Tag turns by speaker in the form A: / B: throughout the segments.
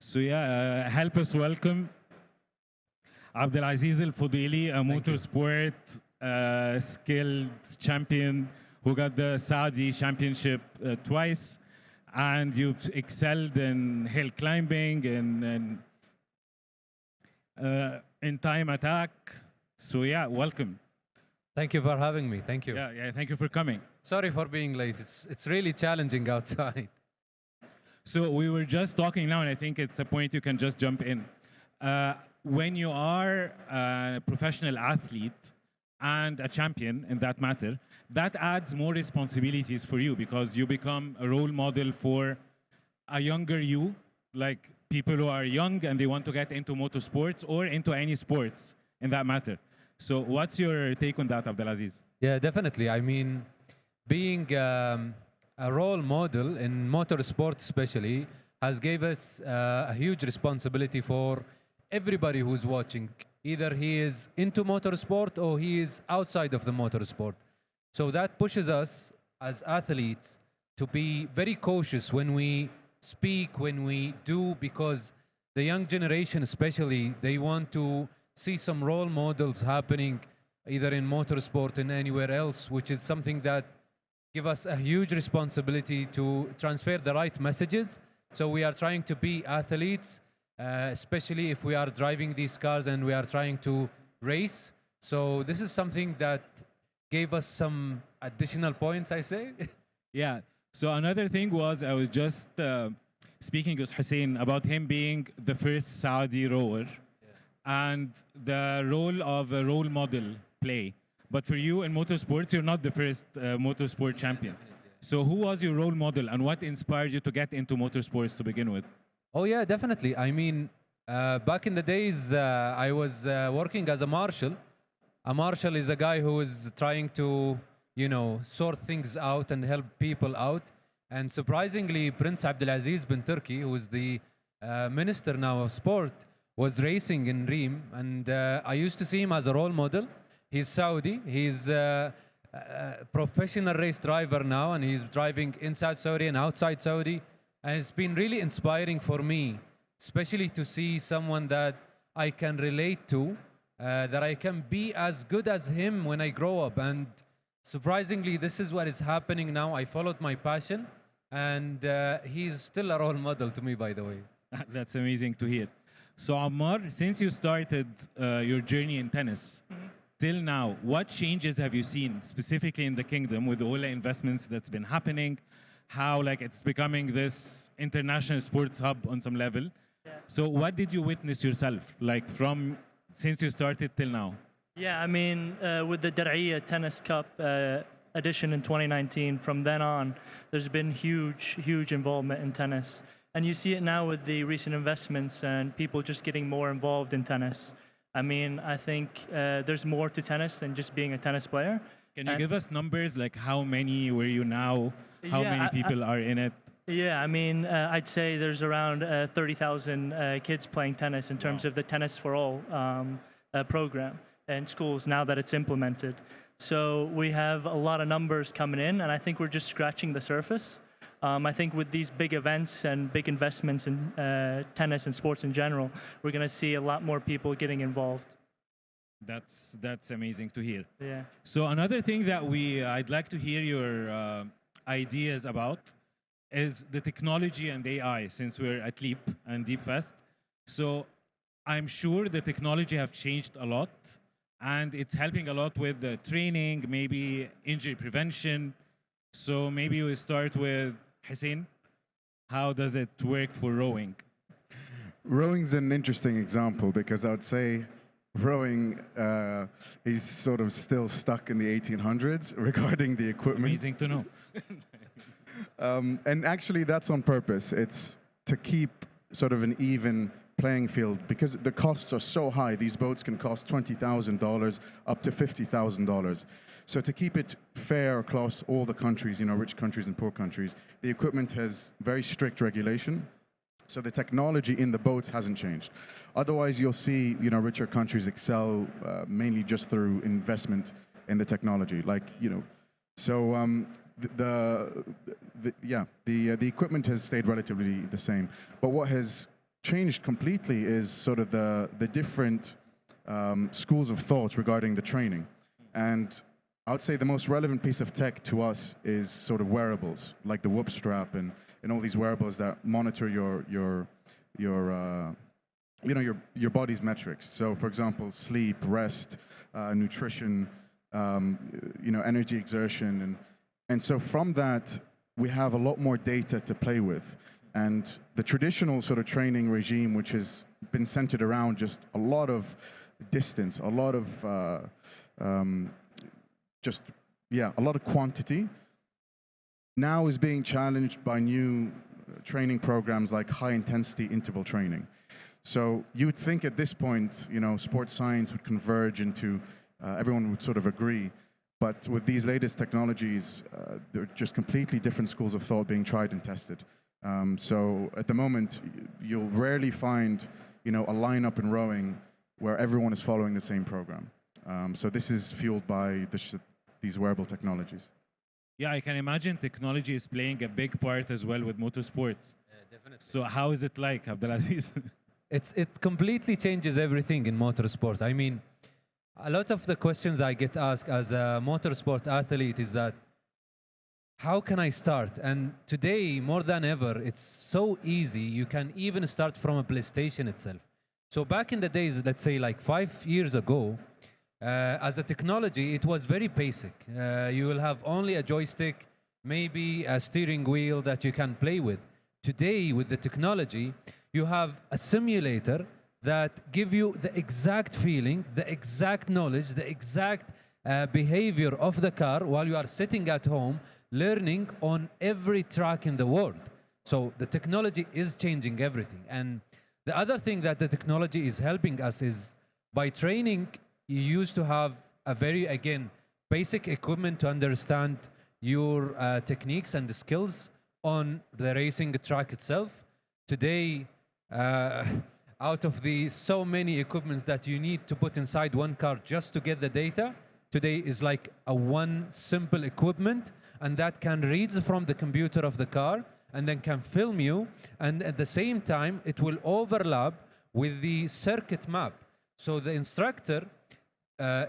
A: So yeah, help us welcome Abdulaziz Al-Fadili, a motorsport skilled champion who got the Saudi championship twice, and you've excelled in hill climbing and in time attack. So yeah, welcome.
B: Thank you for having me. Thank you.
A: Yeah, thank you for coming.
B: Sorry for being late. It's really challenging outside.
A: So we were just talking now, and I think it's a point you can just jump in. When you are a professional athlete and a champion in that matter, that adds more responsibilities for you because you become a role model for a younger you, like people who are young and they want to get into motorsports or into any sports in that matter. So what's your take on that, Abdulaziz?
B: Yeah, definitely. I mean, being a role model in motorsport especially has gave us a huge responsibility for everybody who's watching. Either he is into motorsport or he is outside of the motorsport. So that pushes us as athletes to be very cautious when we speak, when we do, because the young generation especially, they want to see some role models happening either in motorsport and anywhere else, which is something that give us a huge responsibility to transfer the right messages. So we are trying to be athletes, especially if we are driving these cars and we are trying to race. So this is something that gave us some additional points, I say.
A: Yeah. So another thing was I was just speaking with Hussein about him being the first Saudi rower and the role of a role model play. But for you in motorsports, you're not the first motorsport champion. So who was your role model and what inspired you to get into motorsports to begin with?
B: Oh yeah, definitely. I mean, back in the days, I was working as a marshal. A marshal is a guy who is trying to, sort things out and help people out. And surprisingly, Prince Abdulaziz bin Turkey, who is the minister now of sport, was racing in Reem. And I used to see him as a role model. He's Saudi. He's a professional race driver now, and he's driving inside Saudi and outside Saudi. And it's been really inspiring for me, especially to see someone that I can relate to, that I can be as good as him when I grow up. And surprisingly, this is what is happening now. I followed my passion, and he's still a role model to me, by the way.
A: That's amazing to hear. So Ammar, since you started your journey in tennis, till now, what changes have you seen specifically in the kingdom with all the investments that's been happening? How it's becoming this international sports hub on some level. Yeah. So what did you witness yourself, from since you started till now?
C: Yeah, I mean, with the Dar'iyya Tennis Cup edition in 2019, from then on, there's been huge involvement in tennis. And you see it now with the recent investments and people just getting more involved in tennis. I mean, I think there's more to tennis than just being a tennis player.
A: Can you give us numbers, like how many were you now? How many people are in it?
C: Yeah, I mean, I'd say there's around 30,000 kids playing tennis in terms of the Tennis for All program in schools now that it's implemented. So we have a lot of numbers coming in, and I think we're just scratching the surface. I think with these big events and big investments in tennis and sports in general, we're going to see a lot more people getting involved.
A: That's amazing to hear.
C: Yeah.
A: So another thing that I'd like to hear your ideas about is the technology and AI, since we're at Leap and Deep Fest. So I'm sure the technology have changed a lot, and it's helping a lot with the training, maybe injury prevention. So maybe we start with Hussein. How does it work for rowing?
D: Rowing's an interesting example because I would say rowing is sort of still stuck in the 1800s regarding the equipment.
A: Amazing to know.
D: And actually that's on purpose. It's to keep sort of an even playing field because the costs are so high. These boats can cost $20,000 up to $50,000. So to keep it fair across all the countries, rich countries and poor countries, the equipment has very strict regulation. So the technology in the boats hasn't changed. Otherwise, you'll see, richer countries excel mainly just through investment in the technology. So the equipment has stayed relatively the same. But what has changed completely is sort of the different schools of thought regarding the training. And I would say the most relevant piece of tech to us is sort of wearables, like the Whoop strap and all these wearables that monitor your your body's metrics. So, for example, sleep, rest, nutrition, energy exertion, and so from that we have a lot more data to play with. And the traditional sort of training regime, which has been centered around just a lot of distance, a lot of a lot of quantity, now is being challenged by new training programs like high-intensity interval training. So you'd think at this point, sports science would converge into, everyone would sort of agree, but with these latest technologies, they're just completely different schools of thought being tried and tested. So at the moment, you'll rarely find, a lineup in rowing where everyone is following the same program. So this is fueled by these wearable technologies.
A: Yeah, I can imagine technology is playing a big part as well with motorsports.
B: Definitely.
A: So how is it like, Abdulaziz?
B: It completely changes everything in motorsport. I mean, a lot of the questions I get asked as a motorsport athlete is that, how can I start? And today, more than ever, it's so easy. You can even start from a PlayStation itself. So back in the days, let's say like 5 years ago, as a technology, it was very basic. You will have only a joystick, maybe a steering wheel that you can play with. Today, with the technology, you have a simulator that give you the exact feeling, the exact knowledge, the exact behavior of the car while you are sitting at home, learning on every track in the world. So the technology is changing everything. And the other thing that the technology is helping us is by training, you used to have a very, again, basic equipment to understand your techniques and the skills on the racing track itself. Today, out of the so many equipments that you need to put inside one car just to get the data, today is like a one simple equipment, and that can read from the computer of the car and then can film you, and at the same time it will overlap with the circuit map. So the instructor,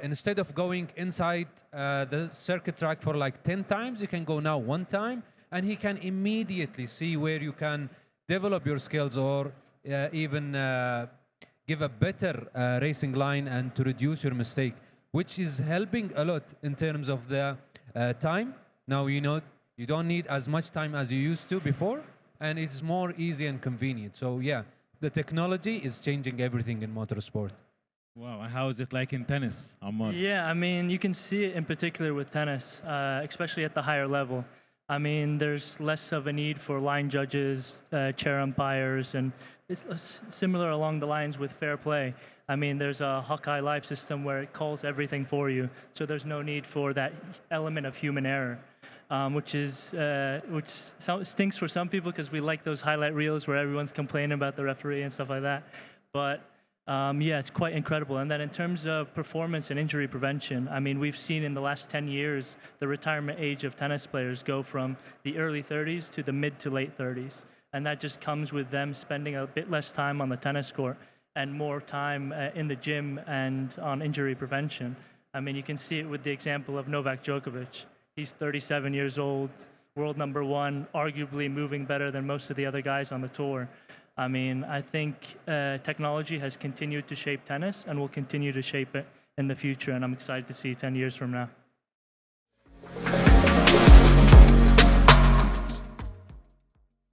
B: instead of going inside the circuit track for like 10 times, you can go now one time, and he can immediately see where you can develop your skills or even give a better racing line and to reduce your mistake, which is helping a lot in terms of the time. Now, you don't need as much time as you used to before, and it's more easy and convenient. So yeah, the technology is changing everything in motorsport.
A: Wow, and how is it like in tennis, Ammar?
C: Yeah, I mean, you can see it in particular with tennis, especially at the higher level. I mean, there's less of a need for line judges, chair umpires, and it's similar along the lines with fair play. I mean, there's a Hawkeye Live system where it calls everything for you, so there's no need for that element of human error, which stinks for some people because we like those highlight reels where everyone's complaining about the referee and stuff like that. But yeah, it's quite incredible. And then in terms of performance and injury prevention, I mean, we've seen in the last 10 years, the retirement age of tennis players go from the early 30s to the mid to late 30s. And that just comes with them spending a bit less time on the tennis court and more time in the gym and on injury prevention. I mean, you can see it with the example of Novak Djokovic. He's 37 years old, world number one, arguably moving better than most of the other guys on the tour. I mean, I think technology has continued to shape tennis and will continue to shape it in the future, and I'm excited to see 10 years from now.